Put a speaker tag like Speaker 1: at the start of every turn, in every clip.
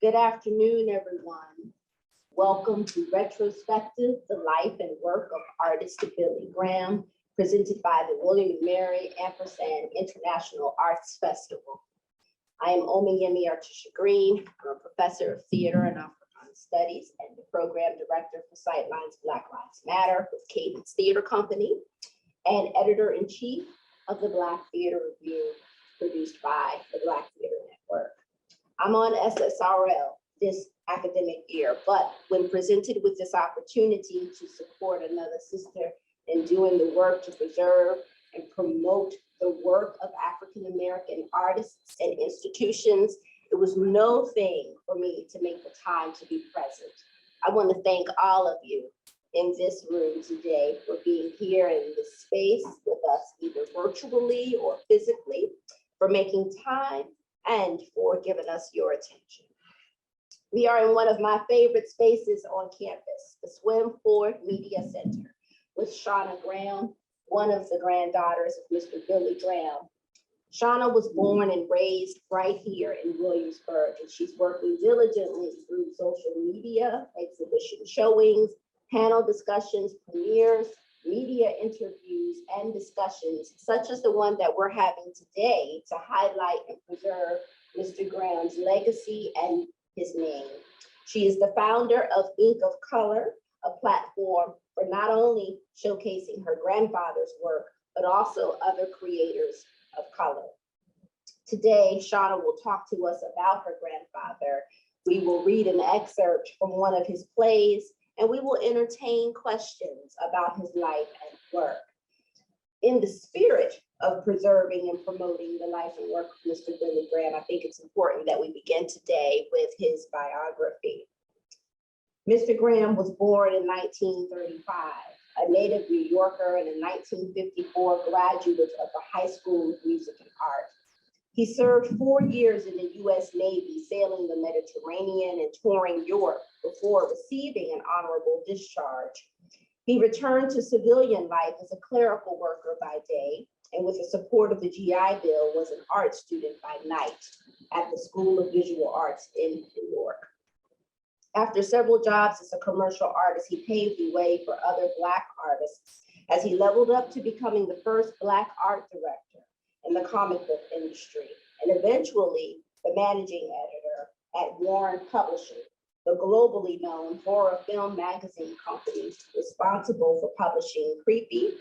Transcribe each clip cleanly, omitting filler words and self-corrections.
Speaker 1: Good afternoon, everyone. Welcome to Retrospective, the life and work of artist Billy Graham, presented by the William and Mary Ampersand International Arts Festival. I am Omiyemi Artisha Green. I'm a professor of theater and Africana Studies and the program director for Sightlines Black Lives Matter with Cadence Theater Company and editor-in-chief of the Black Theater Review, produced by the Black Theater Network. I'm on SSRL this academic year, but when presented with this opportunity to support another sister in doing the work to preserve and promote the work of African-American artists and institutions, it was no thing for me to make the time to be present. I want to thank all of you in this room today for being here in this space with us, either virtually or physically, for making time and for giving us your attention. We are in one of my favorite spaces on campus, the Swim Forward Media Center, with Shauna Graham, one of the granddaughters of Mr. Billy Graham. Shauna was born and raised right here in Williamsburg, and she's working diligently through social media, exhibition showings, panel discussions, premieres, media interviews, and discussions, such as the one that we're having today to highlight and preserve Mr. Graham's legacy and his name. She is the founder of Ink of Color, a platform for not only showcasing her grandfather's work, but also other creators of color. Today, Shauna will talk to us about her grandfather. We will read an excerpt from one of his plays, and we will entertain questions about his life and work. In the spirit of preserving and promoting the life and work of Mr. Billy Graham, I think it's important that we begin today with his biography. Mr. Graham was born in 1935, a native New Yorker and a 1954 graduate of the High School of Music and Art. He served 4 years in the US Navy, sailing the Mediterranean and touring Europe before receiving an honorable discharge. He returned to civilian life as a clerical worker by day, and with the support of the GI Bill, was an art student by night at the School of Visual Arts in New York. After several jobs as a commercial artist, he paved the way for other Black artists as he leveled up to becoming the first Black art director in the comic book industry, and eventually the managing editor at Warren Publishing, the globally known horror film magazine company responsible for publishing Creepy,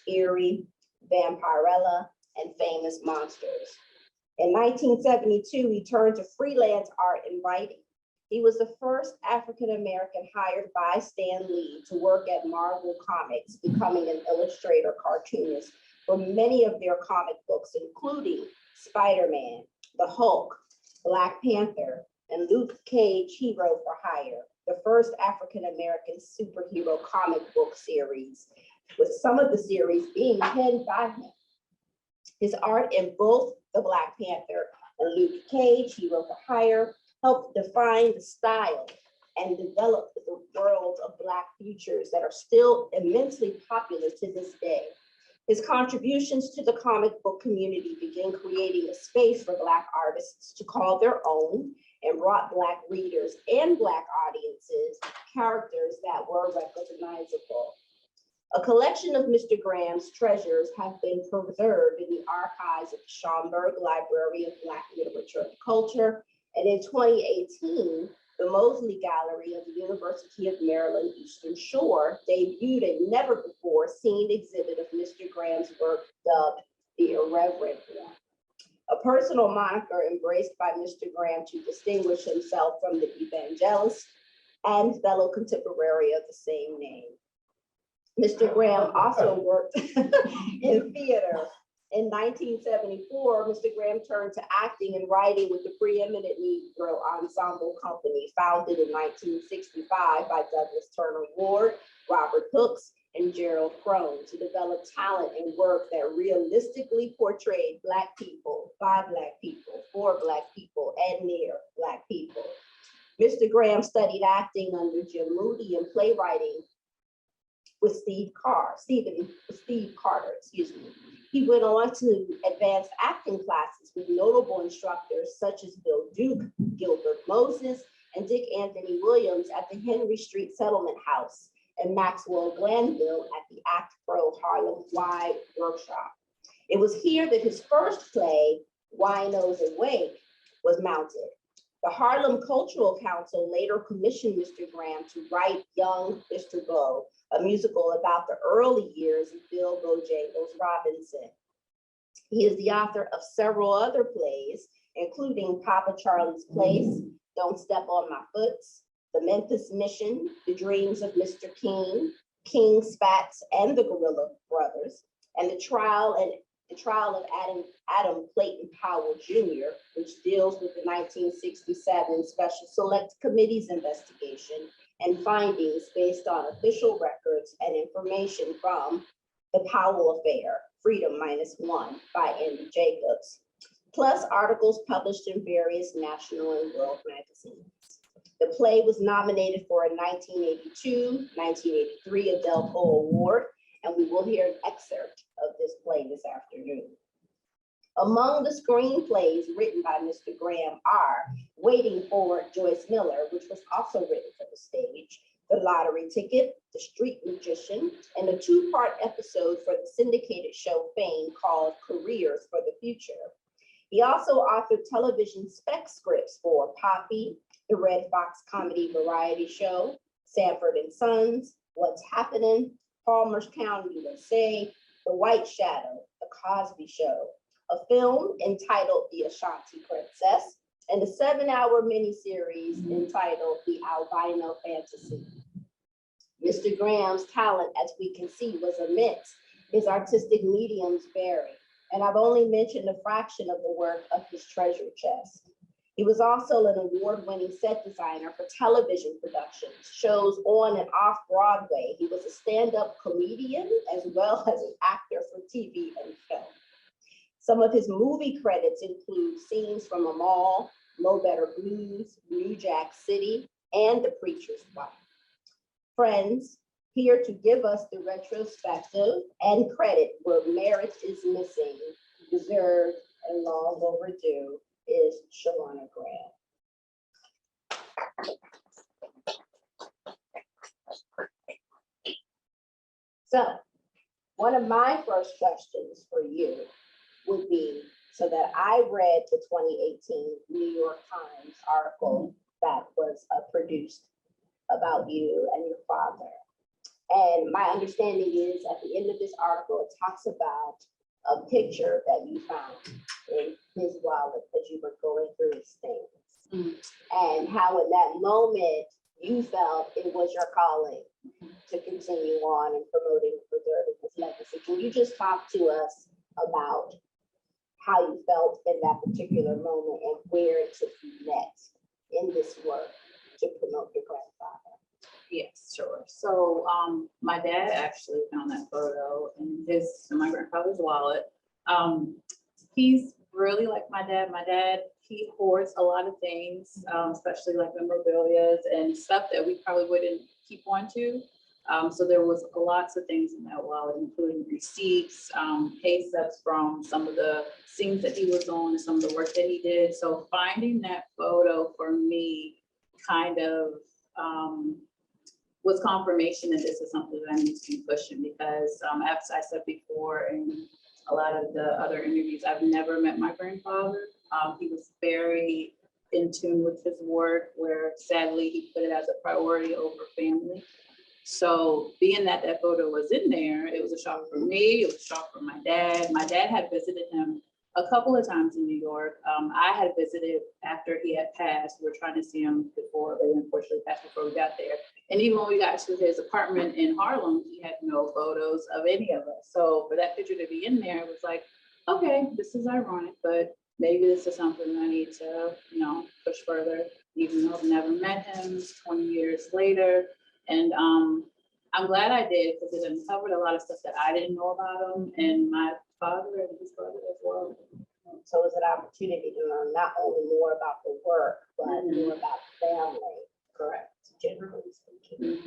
Speaker 1: Eerie, Vampirella, and Famous Monsters. In 1972, he turned to freelance art and writing. He was the first African-American hired by Stan Lee to work at Marvel Comics, becoming an illustrator cartoonist for many of their comic books, including Spider-Man, the Hulk, Black Panther, and Luke Cage Hero for Hire, the first African-American superhero comic book series, with some of the series being penned by him. His art in both the Black Panther and Luke Cage Hero for Hire helped define the style and develop the world of Black futures that are still immensely popular to this day. His contributions to the comic book community began creating a space for Black artists to call their own and brought Black readers and Black audiences characters that were recognizable. A collection of Mr. Graham's treasures have been preserved in the archives of the Schomburg Library of Black Literature and Culture, and in 2018, the Mosley Gallery of the University of Maryland Eastern Shore debuted a never-before-seen exhibit of Mr. Graham's work dubbed The Irreverent One, a personal moniker embraced by Mr. Graham to distinguish himself from the evangelist and fellow contemporary of the same name. Mr. Graham also worked in theater. In 1974, Mr. Graham turned to acting and writing with the preeminent Negro Ensemble Company, founded in 1965 by Douglas Turner Ward, Robert Hooks, and Gerald Crone, to develop talent and work that realistically portrayed Black people, by Black people, for Black people, and near Black people. Mr. Graham studied acting under Jim Moody and playwriting with Steve Carter. He went on to advanced acting classes with notable instructors such as Bill Duke, Gilbert Moses, and Dick Anthony Williams at the Henry Street Settlement House and Maxwell Glanville at the Act Pro Harlem Wide Workshop. It was here that his first play, Winos Awake, was mounted. The Harlem Cultural Council later commissioned Mr. Graham to write Young Mr. Bo, a musical about the early years of Bill Bojangles Robinson. He is the author of several other plays, including Papa Charlie's Place, Don't Step on My Foots, The Memphis Mission, The Dreams of Mr. King, King Spats and the Gorilla Brothers, and the trial of Adam Clayton Powell Jr., which deals with the 1967 Special Select Committee's investigation and findings based on official records and information from the Powell Affair, Freedom -1 by Andy Jacobs, plus articles published in various national and world magazines. The play was nominated for a 1982-1983 Adele Poe Award, and we will hear an excerpt of this play this afternoon. Among the screenplays written by Mr. Graham are Waiting for Joyce Miller, which was also written for the stage, The Lottery Ticket, The Street Magician, and a two-part episode for the syndicated show Fame called Careers for the Future. He also authored television spec scripts for Poppy, The Red Fox Comedy Variety Show, Sanford and Sons, What's Happening, Palmer's County, USA, The White Shadow, The Cosby Show, a film entitled The Ashanti Princess, and a 7-hour miniseries entitled The Albino Fantasy. Mr. Graham's talent, as we can see, was immense. His artistic mediums vary, and I've only mentioned a fraction of the work of his treasure chest. He was also an award-winning set designer for television productions, shows on and off Broadway. He was a stand-up comedian as well as an actor for TV and film. Some of his movie credits include Scenes from a Mall, Mo Better Blues, New Jack City, and The Preacher's Wife. Friends, here to give us the retrospective and credit where merit is missing, deserved, and long overdue, is Shawana Graham. So, one of my first questions for you would be, so that I read the 2018 New York Times article that was produced about you and your father. And my understanding is at the end of this article, it talks about a picture that you found in his wallet as you were going through his things. And how in that moment you felt it was your calling to continue on and promoting and preserving his legacy. Can you just talk to us about how you felt in that particular moment and where it took you next in this work to promote your grandfather?
Speaker 2: Yes, sure. So my dad actually found that photo in my grandfather's wallet. He's really like my dad. My dad, he hoards a lot of things, especially like memorabilia and stuff that we probably wouldn't keep on to. So there was lots of things in that wallet, including receipts, pay stubs from some of the scenes that he was on, some of the work that he did. So finding that photo for me kind of was confirmation that this is something that I need to be pushing, because as I said before in a lot of the other interviews, I've never met my grandfather. He was very in tune with his work, where sadly he put it as a priority over family. So being that that photo was in there, it was a shock for me, it was a shock for my dad. My dad had visited him a couple of times in New York. I had visited after he had passed. We were trying to see him before, but unfortunately passed before we got there. And even when we got to his apartment in Harlem, he had no photos of any of us. So for that picture to be in there, it was like, okay, this is ironic, but maybe this is something I need to, push further, even though I've never met him 20 years later. And I'm glad I did, because it uncovered a lot of stuff that I didn't know about him and my father and his brother as well.
Speaker 1: So it's an opportunity to learn not only more about the work, but more about family. Correct. Generally speaking.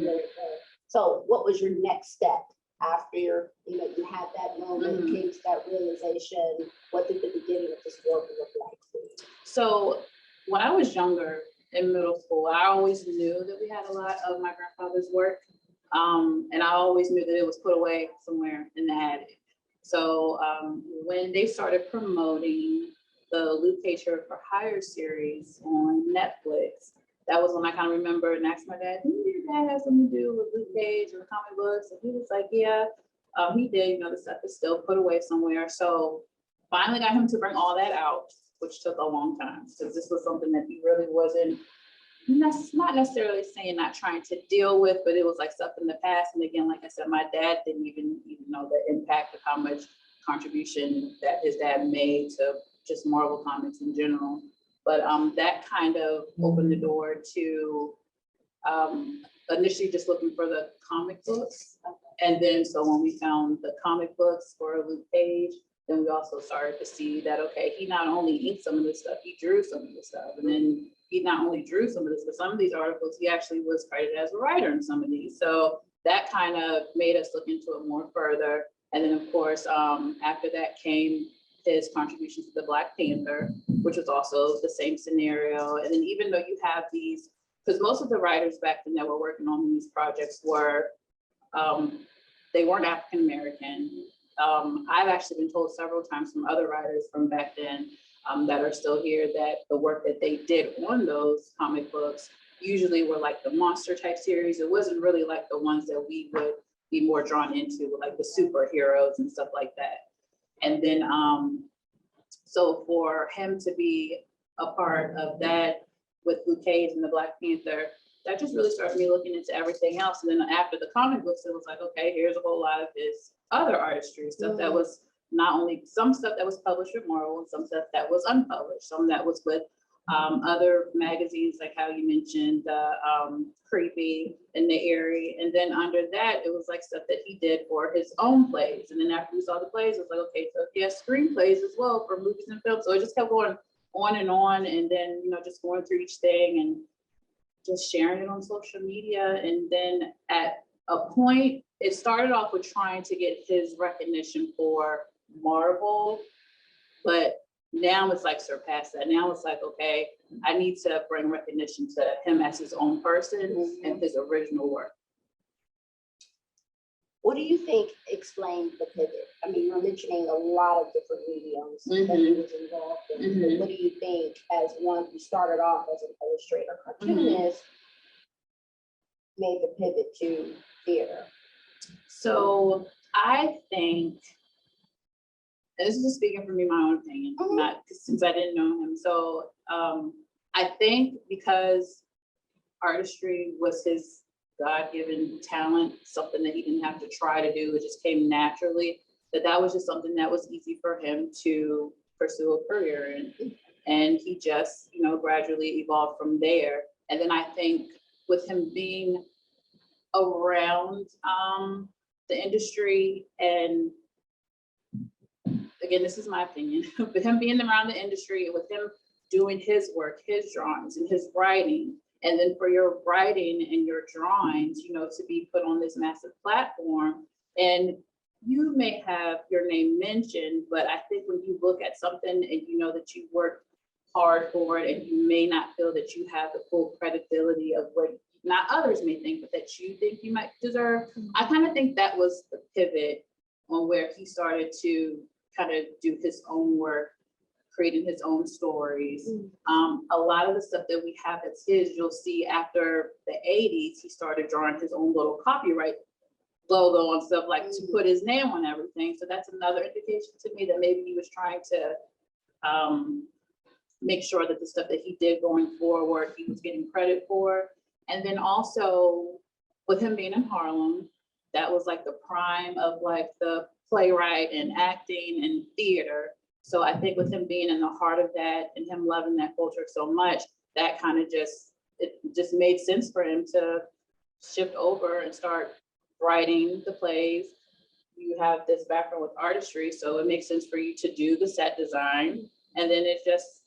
Speaker 1: So what was your next step after you had that moment,
Speaker 2: Mhm.
Speaker 1: came to that realization? What did the beginning of this work look like for you?
Speaker 2: So when I was younger in middle school, I always knew that we had a lot of my grandfather's work. And I always knew that it was put away somewhere in the attic. So when they started promoting the Luke Cage Hero for Hire series on Netflix, that was when I kind of remembered and asked my dad, did your dad have something to do with Luke Cage and the comic books? And he was like, yeah, he did, the stuff is still put away somewhere. So finally got him to bring all that out, which took a long time because this was something that he really wasn't not necessarily saying not trying to deal with, but it was like stuff in the past. And again, like I said, my dad didn't even know the impact of how much contribution that his dad made to just Marvel comics in general. But that kind of opened the door to initially just looking for the comic books. And then so when we found the comic books for Luke Cage, then we also started to see that, okay, he not only inked some of this stuff, he drew some of this stuff. And then he not only drew some of this, but some of these articles, he actually was credited as a writer in some of these. So that kind of made us look into it more further. And then of course, after that came his contribution to the Black Panther, which was also the same scenario. And then even though you have these, because most of the writers back then that were working on these projects were, they weren't African-American. I've actually been told several times from other writers from back then that are still here that the work that they did on those comic books usually were like the monster type series. It wasn't really like the ones that we would be more drawn into, like the superheroes and stuff like that. And then, so for him to be a part of that with Luke Cage and the Black Panther, that just really started me looking into everything else. And then after the comic books, it was like, okay, here's a whole lot of his other artistry, stuff that was not only some stuff that was published with Marvel and some stuff that was unpublished, some that was with other magazines, like how you mentioned, Creepy and the Eerie. And then under that, it was like stuff that he did for his own plays. And then after we saw the plays, it was like, okay, so he has screenplays as well for movies and films. So it just kept going on. And then, just going through each thing and just sharing it on social media. And then at a point, it started off with trying to get his recognition for Marvel, but now it's like surpassed that. Now it's like, okay, I need to bring recognition to him as his own person and his original work.
Speaker 1: What do you think explained the pivot? I mean, you're mentioning a lot of different mediums that he was involved in. But what do you think, as one who started off as an illustrator, cartoonist, made the pivot to theater?
Speaker 2: So I think, and this is just speaking for me, my own opinion, not since I didn't know him. So I think because artistry was his God-given talent, something that he didn't have to try to do, it just came naturally, that was just something that was easy for him to pursue a career in. And he just, gradually evolved from there. And then I think with him being around the industry, and again, this is my opinion, but him being around the industry, with him doing his work, his drawings and his writing, and then for your writing and your drawings, to be put on this massive platform, and you may have your name mentioned, but I think when you look at something and that you worked hard for it, and you may not feel that you have the full credibility of what not others may think, but that you think you might deserve. I kind of think that was the pivot on where he started to kind of do his own work, creating his own stories. A lot of the stuff that we have that's his, you'll see after the 80s, he started drawing his own little copyright logo and stuff, like to put his name on everything. So that's another indication to me that maybe he was trying to make sure that the stuff that he did going forward, he was getting credit for. And then also with him being in Harlem, that was like the prime of like the playwright and acting and theater. So I think with him being in the heart of that and him loving that culture so much, that kind of it just made sense for him to shift over and start writing the plays. You have this background with artistry, so it makes sense for you to do the set design. And then it just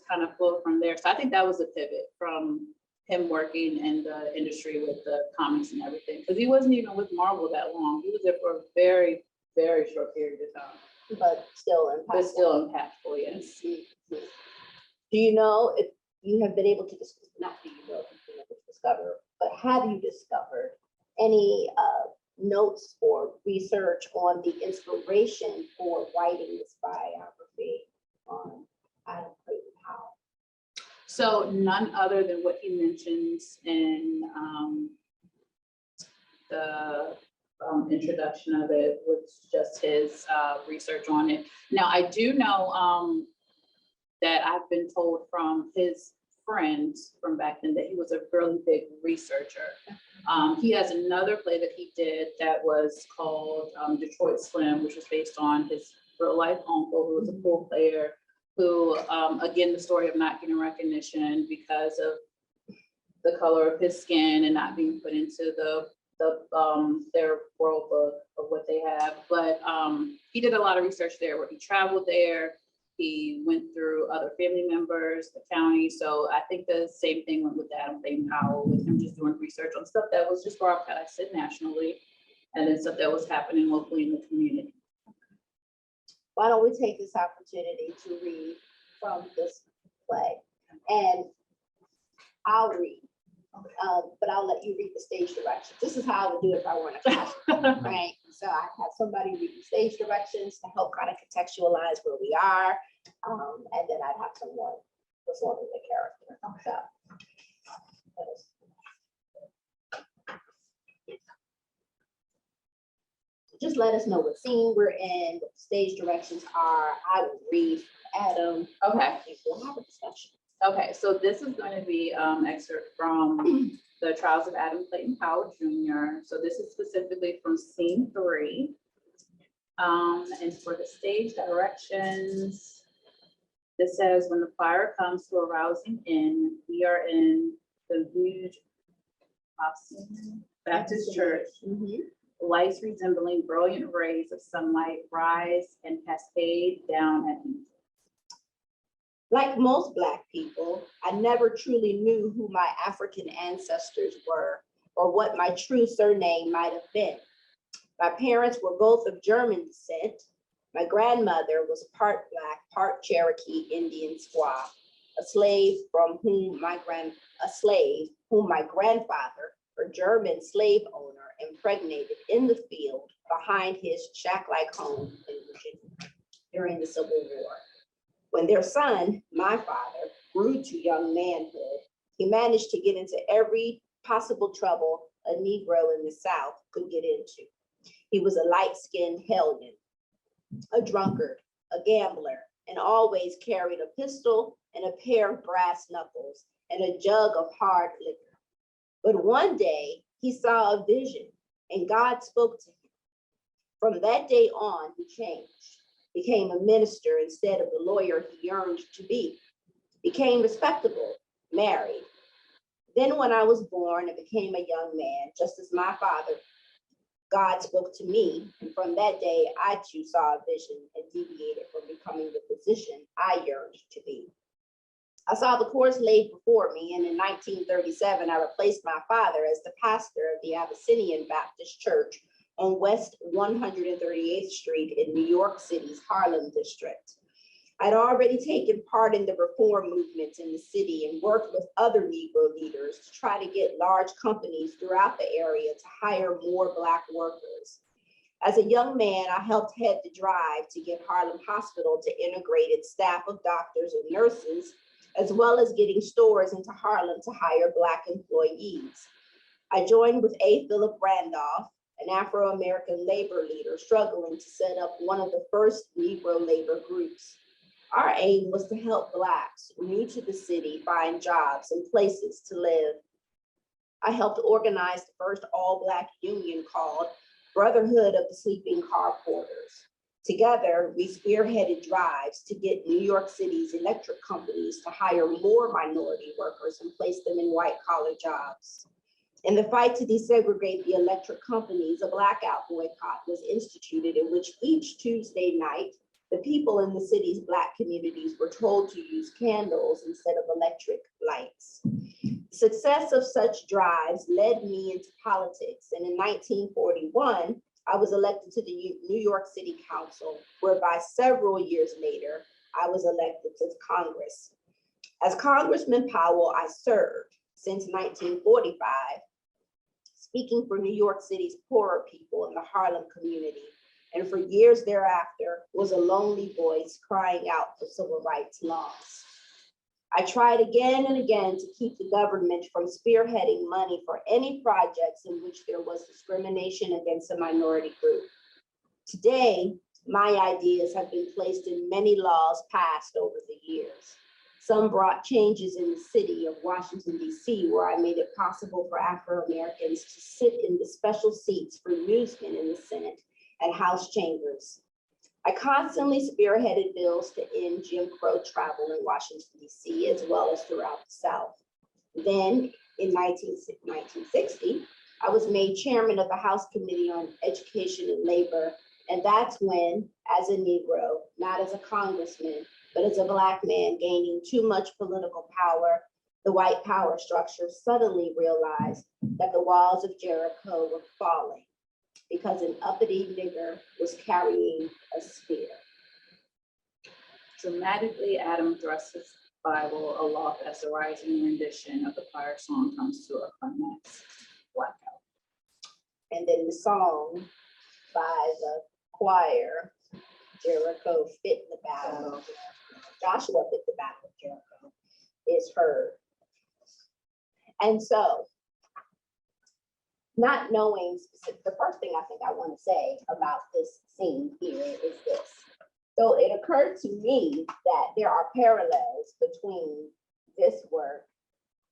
Speaker 2: kind of flowed from there. So I think that was a pivot from him working in the industry with the comics and everything, because he wasn't even with Marvel that long. He was there for a very, very short period of time,
Speaker 1: but still impactful.
Speaker 2: but still impactful, yes.
Speaker 1: Mhm. Do you know if you have been able to not do you know if you've been able to discover, but have you discovered any notes or research on the inspiration for writing this biography on Adam Clayton Powell?
Speaker 2: So none other than what he mentions in the introduction of it, was just his research on it. Now, I do know that I've been told from his friends from back then that he was a really big researcher. He has another play that he did that was called Detroit Slim, which was based on his real life uncle, who was a pool player, who, again, the story of not getting recognition because of the color of his skin and not being put into their world book of what they have. But he did a lot of research there where he traveled there. He went through other family members, the county. So I think the same thing went with Adam Clayton Powell, with him just doing research on stuff that was just broadcasted nationally, and then stuff that was happening locally in the community.
Speaker 1: Why don't we take this opportunity to read from this play? And I'll read, but I'll let you read the stage directions. This is how I would do it if I were in a classroom, right? So I have somebody read the stage directions to help kind of contextualize where we are. And then I'd have someone performing the character. So, just let us know what scene we're in, what the stage directions are. I will read Adam.
Speaker 2: Okay.
Speaker 1: We'll have a discussion.
Speaker 2: Okay, so this is going to be excerpt from the Trials of Adam Clayton Powell Jr. So this is specifically from scene 3. And for the stage directions, this says, when the fire comes to a rousing inn, we are in the huge Baptist church. Lights resembling brilliant rays of sunlight rise and cascade down at me.
Speaker 1: Like most Black people, I never truly knew who my African ancestors were or what my true surname might have been. My parents were both of German descent. My grandmother was part Black, part Cherokee Indian squaw, a slave whom my grandfather, a German slave owner, impregnated in the field behind his shack-like home in Virginia during the Civil War. When their son, my father, grew to young manhood, he managed to get into every possible trouble a Negro in the South could get into. He was a light-skinned hellion, a drunkard, a gambler, and always carried a pistol and a pair of brass knuckles and a jug of hard liquor. But one day he saw a vision and God spoke to him. From that day on, he changed, became a minister instead of the lawyer he yearned to be, became respectable, married. Then when I was born and became a young man, just as my father, God spoke to me, and from that day, I too saw a vision and deviated from becoming the physician I yearned to be. I saw the course laid before me, and in 1937, I replaced my father as the pastor of the Abyssinian Baptist Church on West 138th Street in New York City's Harlem district. I'd already taken part in the reform movements in the city and worked with other Negro leaders to try to get large companies throughout the area to hire more Black workers. As a young man, I helped head the drive to get Harlem Hospital to integrate its staff of doctors and nurses, as well as getting stores into Harlem to hire Black employees. I joined with A. Philip Randolph, an Afro-American labor leader struggling to set up one of the first Negro labor groups. Our aim was to help Blacks new to the city find jobs and places to live. I helped organize the first all-Black union called Brotherhood of the Sleeping Car Porters. Together, we spearheaded drives to get New York City's electric companies to hire more minority workers and place them in white-collar jobs. In the fight to desegregate the electric companies, a blackout boycott was instituted in which each Tuesday night, the people in the city's Black communities were told to use candles instead of electric lights. Success of such drives led me into politics, and in 1941, I was elected to the New York City Council, whereby several years later, I was elected to Congress. As Congressman Powell, I served since 1945, speaking for New York City's poorer people in the Harlem community, and for years thereafter was a lonely voice crying out for civil rights laws. I tried again and again to keep the government from spearheading money for any projects in which there was discrimination against a minority group. Today, my ideas have been placed in many laws passed over the years. Some brought changes in the city of Washington, D.C., where I made it possible for Afro-Americans to sit in the special seats for newsmen in the Senate and House chambers. I constantly spearheaded bills to end Jim Crow travel in Washington, D.C., as well as throughout the South. Then, in 1960, I was made chairman of the House Committee on Education and Labor, and that's when, as a Negro, not as a congressman, but as a Black man gaining too much political power, the white power structure suddenly realized that the walls of Jericho were falling, because an uppity nigger was carrying a spear.
Speaker 2: Dramatically, Adam thrusts his Bible aloft as the rising rendition of the choir song comes to a climax. Blackout.
Speaker 1: And then the song by the choir, Jericho fit the battle. Joshua fit the battle of Jericho, is heard. And so, not knowing specific, the first thing I think I want to say about this scene here is this. So it occurred to me that there are parallels between this work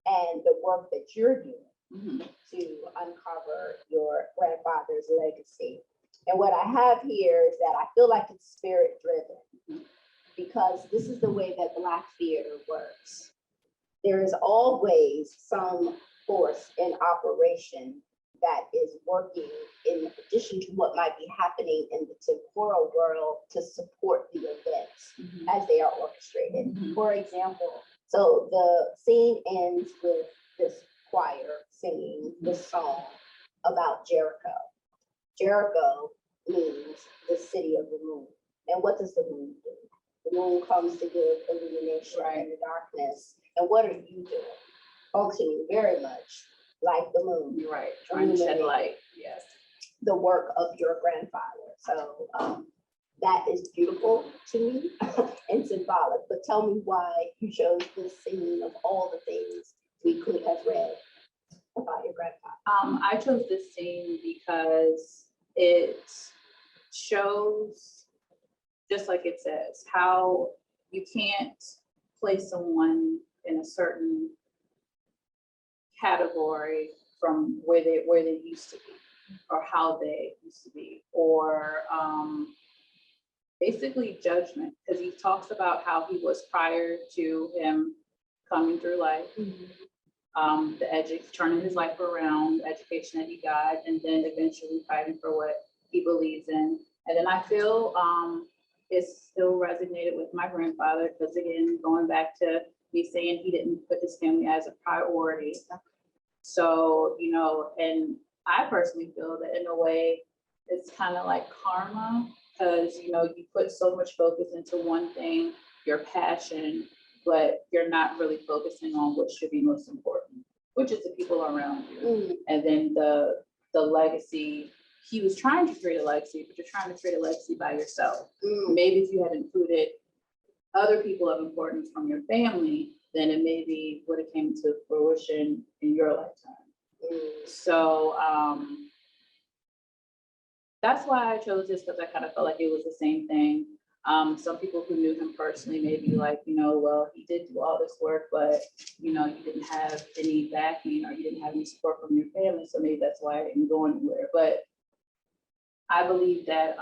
Speaker 1: and the work that you're doing to uncover your grandfather's legacy. And what I have here is that I feel like it's spirit driven, because this is the way that Black theater works. There is always some force in operation that is working in addition to what might be happening in the temporal world to support the events as they are orchestrated. For example, so the scene ends with this choir singing this song about Jericho. Jericho means the city of the moon. And what does the moon do? The moon comes to give illumination in the darkness. And what are you doing? Functioning very much like the moon.
Speaker 2: You're right, trying to shed light, yes.
Speaker 1: The work of your grandfather. So that is beautiful to me and symbolic. But tell me why you chose this scene of all the things we could have read about your grandfather.
Speaker 2: I chose this scene because it shows, just like it says, how you can't place someone in a certain category from where they used to be, or how they used to be, or basically judgment, because he talks about how he was prior to him coming through life, turning his life around, the education that he got, and then eventually fighting for what he believes in. And then I feel it still resonated with my grandfather, because again, going back to me saying he didn't put his family as a priority. So, you know, and I personally feel that in a way, it's kind of like karma, because, you know, you put so much focus into one thing, your passion, but you're not really focusing on what should be most important, which is the people around you. And then the legacy, he was trying to create a legacy, but you're trying to create a legacy by yourself. Maybe if you had included other people of importance from your family, then it maybe would have came to fruition in your lifetime. So that's why I chose this, because I kind of felt like it was the same thing. Some people who knew him personally may be like, you know, well, he did do all this work, but, you know, you didn't have any backing, or you didn't have any support from your family, so maybe that's why I didn't go anywhere. But I believe that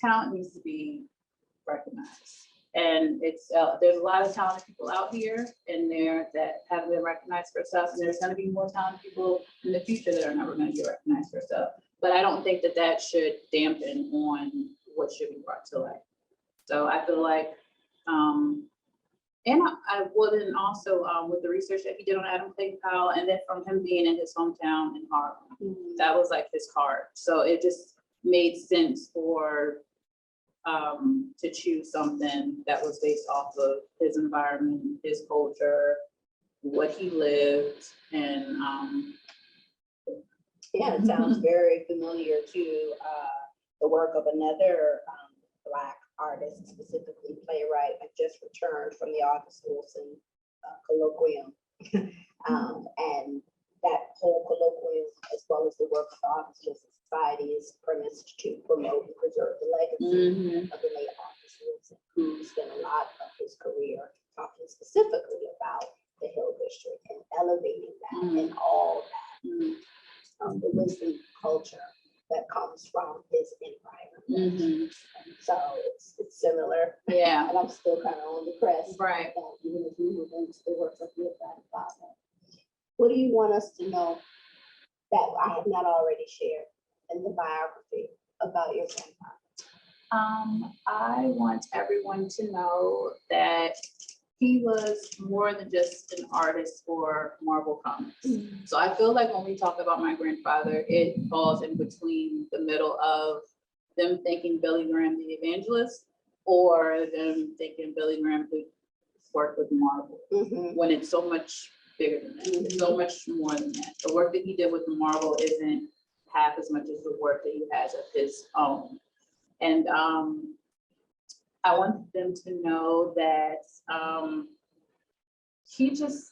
Speaker 2: talent needs to be recognized. And it's there's a lot of talented people out here in there that haven't been recognized for stuff, and there's going to be more talented people in the future that are never going to get recognized for stuff. But I don't think that that should dampen on what should be brought to light. So I feel like And well, then also with the research that he did on Adam Clayton Powell, and then from him being in his hometown in Harlem, that was like his heart. So it just made sense for to choose something that was based off of his environment, his culture, what he lived, and
Speaker 1: yeah, it sounds very familiar to the work of another Black artist, specifically playwright. I just returned from the August Wilson colloquium. And that whole colloquium, as well as the work of the August Wilson Society, is premised to promote and preserve the legacy of the late August Wilson, who spent a lot of his career talking specifically about the Hill District and elevating that and all that. The wisdom culture that comes from his environment. So it's similar.
Speaker 2: yeah,
Speaker 1: And I'm still kind of on the crest.
Speaker 2: right.
Speaker 1: Even if we move into the work of your grandfather. What do you want us to know that I have not already shared in the biography about your grandfather?
Speaker 2: I want everyone to know that he was more than just an artist for Marvel Comics. So I feel like when we talk about my grandfather, it falls in between the middle of them thinking Billy Graham the evangelist, or them thinking Billy Graham who worked with Marvel, when it's so much bigger than that. It's so much more than that. The work that he did with Marvel isn't half as much as the work that he has of his own. And I want them to know that he just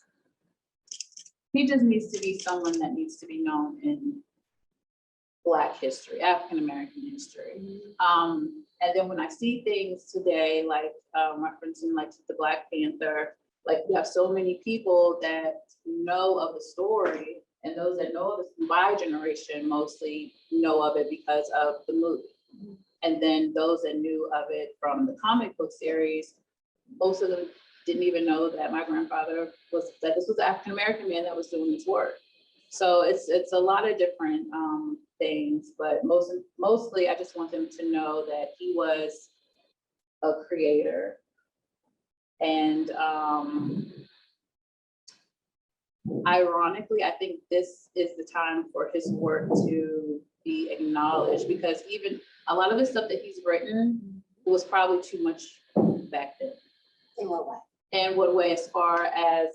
Speaker 2: needs to be someone that needs to be known in Black history, African American history. And then when I see things today, like referencing like the Black Panther, like we have so many people that know of the story, and those that know of it, my generation mostly know of it because of the movie. And then those that knew of it from the comic book series, most of them didn't even know that my grandfather that this was an African American man that was doing this work. So it's a lot of different things, but mostly I just want them to know that he was a creator. And ironically, I think this is the time for his work to be acknowledged, because even a lot of the stuff that he's written was probably too much back then.
Speaker 1: In what way?
Speaker 2: And what way, as far as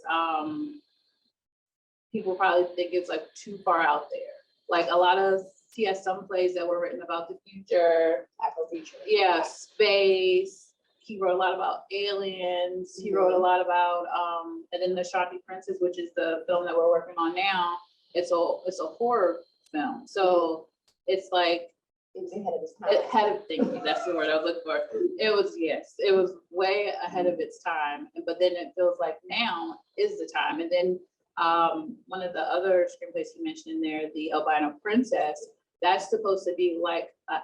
Speaker 2: people probably think it's like too far out there. Like a lot of, he has some plays that were written about the future.
Speaker 1: Afrofuture.
Speaker 2: Yeah, space. He wrote a lot about aliens. He wrote a lot about, and then the Ashanti Princess, which is the film that we're working on now. It's a horror film. So it's like,
Speaker 1: It's ahead of his time.
Speaker 2: ahead of things. That's the word I was looking for. It was way ahead of its time. But then it feels like now is the time. And then one of the other screenplays you mentioned in there, the Albino Princess, that's supposed to be like a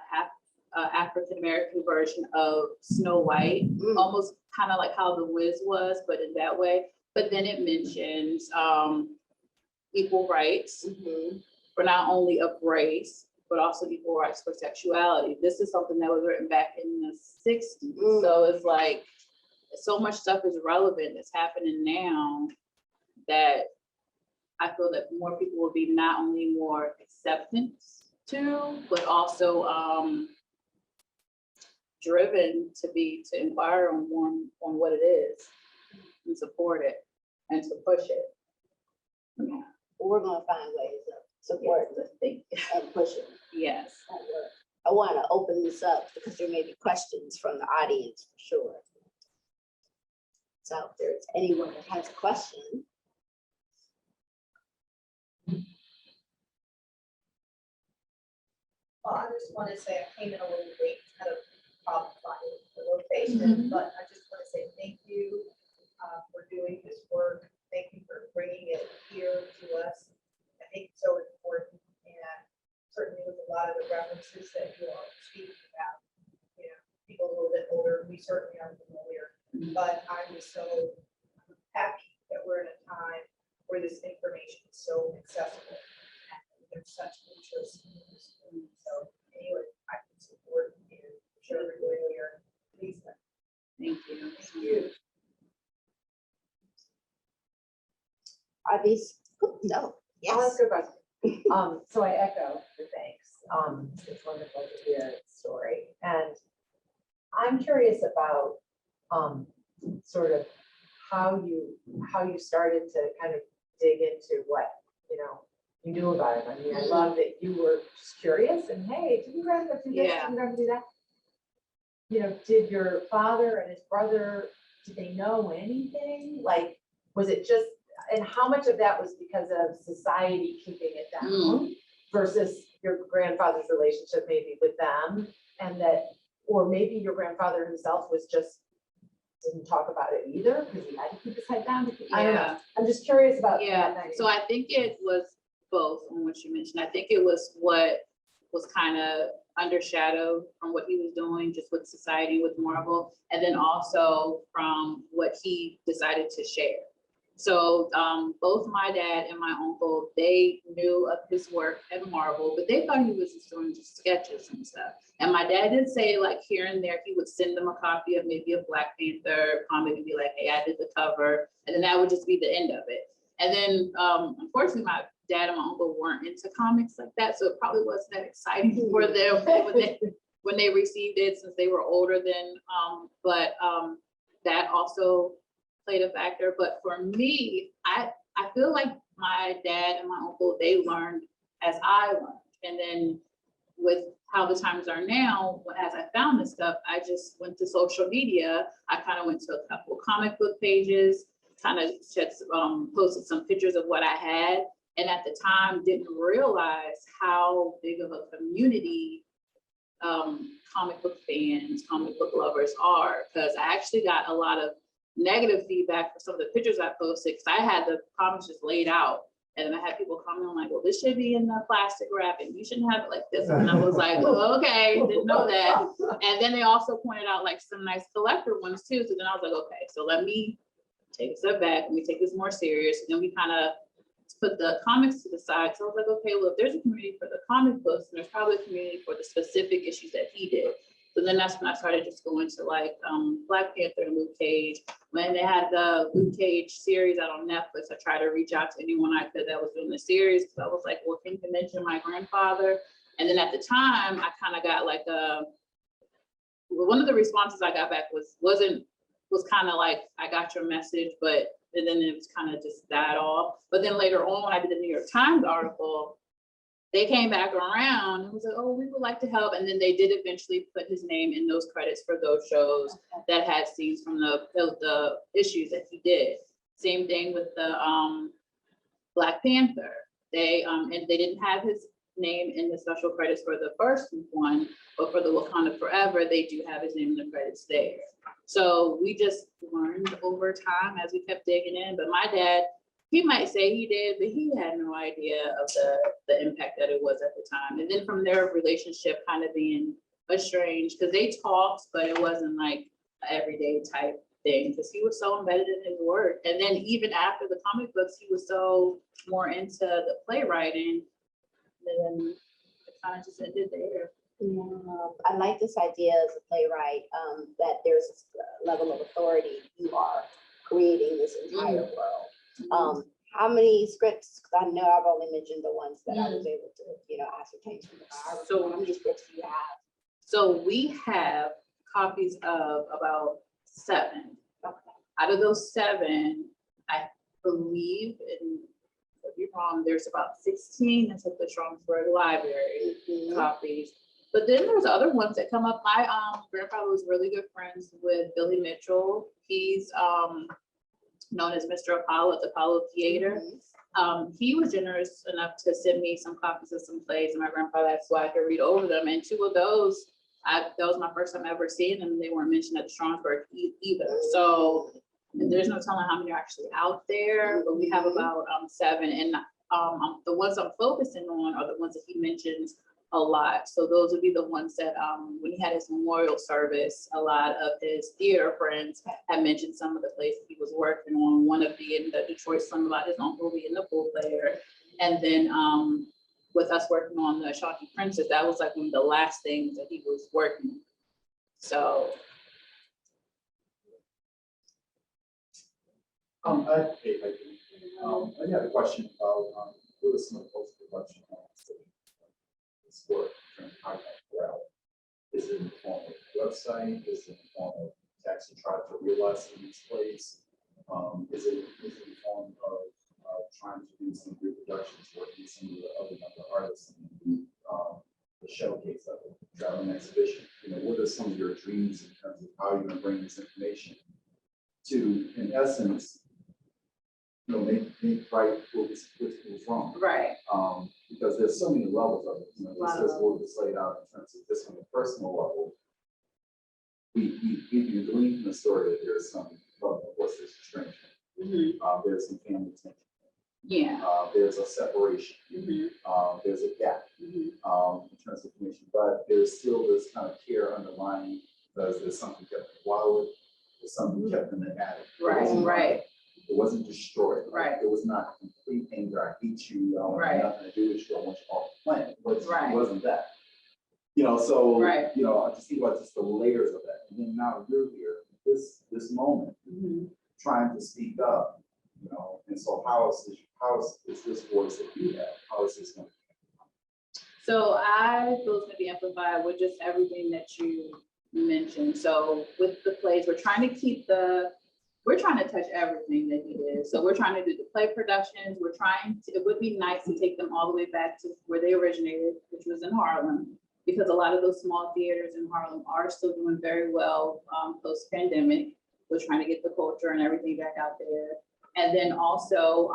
Speaker 2: African American version of Snow White, almost kind of like how The Wiz was, but in that way. But then it mentions equal rights for not only of race, but also equal rights for sexuality. This is something that was written back in the 60s. So it's like, so much stuff is relevant that's happening now that I feel that more people will be not only more acceptance to, but also driven to inquire on what it is and support it and to push it. Yeah.
Speaker 1: We're gonna find ways of supporting and pushing.
Speaker 2: Yes.
Speaker 1: That work. I want to open this up because there may be questions from the audience for sure. So if there's anyone that has a question.
Speaker 3: Well, I just want to say I came in a little late, kind of problem finding the location, but I just want to say thank you for doing this work. Thank you for bringing it here to us. I think it's so important, and certainly with a lot of the references that you are speaking about, you know, people a little bit older, we certainly are familiar, but I'm just so happy that we're in a time where this information is so accessible and there's such interest in this. So anyway, I can support you, share everywhere, please.
Speaker 2: Thank you.
Speaker 3: Thank you.
Speaker 1: Are these, no,
Speaker 4: I'll
Speaker 1: yes.
Speaker 4: ask a question. So I echo the thanks. It's wonderful to hear the story. And I'm curious about sort of how you started to kind of dig into what, you knew about it. I mean, I love that you were just curious and, hey, did you grandpa do this?
Speaker 2: Yeah.
Speaker 4: Did you grandpa do that? Did your father and his brother, did they know anything? Like, was it just, and how much of that was because of society keeping it down versus your grandfather's relationship maybe with them, and that, or maybe your grandfather himself was just didn't talk about it either because he had to keep his head down. I don't know. I'm just curious about
Speaker 2: Yeah,
Speaker 4: that.
Speaker 2: so I think it was both on what you mentioned. I think it was what was kind of undershadowed from what he was doing just with society, with Marvel, and then also from what he decided to share. So both my dad and my uncle, they knew of his work at Marvel, but they thought he was just doing just sketches and stuff. And my dad did say, like, here and there, he would send them a copy of maybe a Black Panther comic and be like, hey, I did the cover. And then that would just be the end of it. And then unfortunately, my dad and my uncle weren't into comics like that. So it probably wasn't that exciting for them when they received it, since they were older then. But that also played a factor. But for me, I feel like my dad and my uncle, they learned as I learned. And then with how the times are now, as I found this stuff, I just went to social media. I kind of went to a couple comic book pages, kind of posted some pictures of what I had. And at the time, didn't realize how big of a community comic book fans, comic book lovers are, because I actually got a lot of negative feedback for some of the pictures I posted, because I had the comics just laid out. And then I had people comment like, well, this should be in the plastic wrapping. You shouldn't have it like this. And I was like, oh, okay, didn't know that. And then they also pointed out like some nice collector ones too. So then I was like, okay, so let me take a step back and we take this more serious. And then we kind of put the comics to the side. So I was like, okay, well, if there's a community for the comic books, then there's probably a community for the specific issues that he did. So then that's when I started just going to like Black Panther and Luke Cage. When they had the Luke Cage series out on Netflix, I tried to reach out to anyone I could that was doing the series. So I was like, well, can you mention my grandfather? And then at the time, I kind of got like one of the responses I got back was kind of like, I got your message, but and then it was kind of just died off. But then later on, when I did the New York Times article, they came back around and was like, oh, we would like to help. And then they did eventually put his name in those credits for those shows that had scenes from the issues that he did. Same thing with the Black Panther. They and they didn't have his name in the special credits for the first one, but for the Wakanda Forever, they do have his name in the credits there. So we just learned over time as we kept digging in. But my dad, he might say he did, but he had no idea of the impact that it was at the time. And then from their relationship kind of being estranged, because they talked, but it wasn't like an everyday type thing, because he was so embedded in his work. And then even after the comic books, he was so more into the playwriting, and then it kind of just ended there.
Speaker 1: I like this idea as a playwright, that there's this level of authority. You are creating this entire world. How many scripts? Because I know I've only mentioned the ones that I was able to, ascertain from the biography.
Speaker 2: So
Speaker 1: how many scripts do you have?
Speaker 2: So we have copies of about 7.
Speaker 1: Okay.
Speaker 2: Out of those 7, I believe, and if you're wrong, there's about 16 that's at the Strongsburg Library copies. But then there's other ones that come up. My grandfather was really good friends with Billy Mitchell. He's known as Mr. Apollo at the Apollo Theater. He was generous enough to send me some copies of some plays, and my grandfather had, so I could read over them. And 2 of those, that was my first time ever seeing them. They weren't mentioned at the Strongsburg either. So there's no telling how many are actually out there, but we have about 7. And the ones I'm focusing on are the ones that he mentions a lot. So those would be the ones that when he had his memorial service, a lot of his theater friends had mentioned some of the plays he was working on, one of being the Detroit Slim about his uncle being the pool player. And then with us working on the Ashanti Princess, that was like one of the last things that he was working on. So.
Speaker 5: I had a question about, what are some of the post-production sport and content route? Is it in the form of website? Is it in the form of actually trying to realize some of these plays? Is it in the form of trying to do some reproductions, working with some of the other younger artists and the showcase of it, traveling exhibition? What are some of your dreams in terms of how you're going to bring this information to, in essence, make right what was wrong?
Speaker 2: Right.
Speaker 5: Because there's so many levels of it.
Speaker 2: Lot
Speaker 5: Just
Speaker 2: of
Speaker 5: as what was laid out in terms of just from the personal level, we can glean from the story that there's some, of course, there's estrangement. There's some family tension.
Speaker 2: Yeah.
Speaker 5: There's a separation. There's a gap in terms of information, but there's still this kind of care underlying because there's something kept in the wild, there's something kept in the attic.
Speaker 2: Right.
Speaker 5: It wasn't destroyed.
Speaker 2: Right.
Speaker 5: It was not complete anger. I hate you. I want
Speaker 2: Right.
Speaker 5: nothing to do with you. I want you off the planet. It
Speaker 2: Right.
Speaker 5: wasn't that. So
Speaker 2: Right.
Speaker 5: I just think about just the layers of that. And then now you're here, this moment, trying to speak up, and so how is this voice that you have? How is this going to?
Speaker 2: So I feel it's going to be amplified with just everything that you mentioned. So with the plays, we're trying to touch everything that he did. So we're trying to do the play productions. It would be nice to take them all the way back to where they originated, which was in Harlem, because a lot of those small theaters in Harlem are still doing very well post-pandemic. We're trying to get the culture and everything back out there. And then also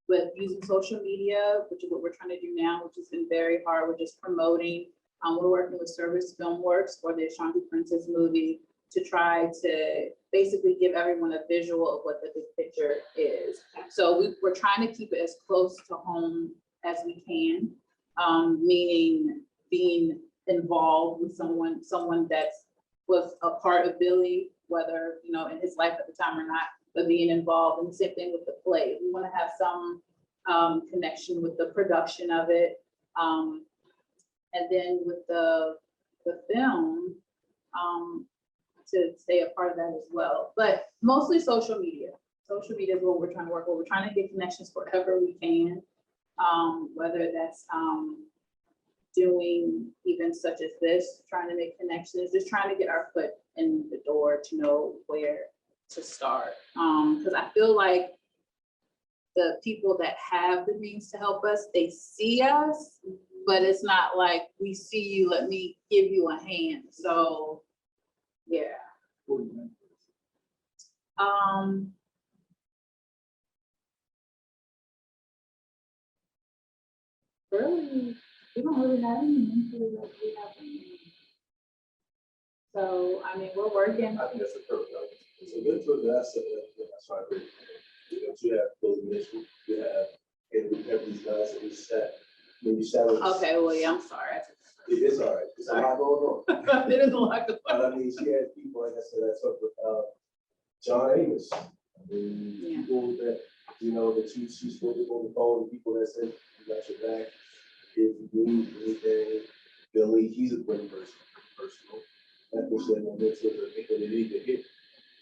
Speaker 2: with using social media, which is what we're trying to do now, which has been very hard. We're just promoting. We're working with Service Film Works for the Ashanti Princess movie to try to basically give everyone a visual of what the big picture is. So we're trying to keep it as close to home as we can, meaning being involved with someone that was a part of Billy, whether, in his life at the time or not, but being involved. And the same thing with the play. We want to have some connection with the production of it. And then with the film, to stay a part of that as well. But mostly social media. Social media is what we're trying to work with. We're trying to get connections wherever we can, whether that's doing events such as this, trying to make connections, just trying to get our foot in the door to know where to start. Because I feel like the people that have the means to help us, they see us, but it's not like we see you, let me give you a hand. So yeah. Really, we don't really have any mentors that we have. So, I mean, we're working.
Speaker 5: I think that's a perfect.
Speaker 6: It's a good tool that I said that's why I agree. You have Billy Mitchell, you have these guys that we sat, when you sat.
Speaker 2: Okay, well, yeah, I'm sorry.
Speaker 6: It's all right. It's a lot going on.
Speaker 2: It is a lot going
Speaker 6: But
Speaker 2: on.
Speaker 6: I mean, she had people, like I said, I talked with John Amos. I mean,
Speaker 2: Yeah.
Speaker 6: people that, that she spoke on the phone, the people that said, you got your back, if you need anything. Billy, he's a great person, personal. That person, the mentors are people that need to hit.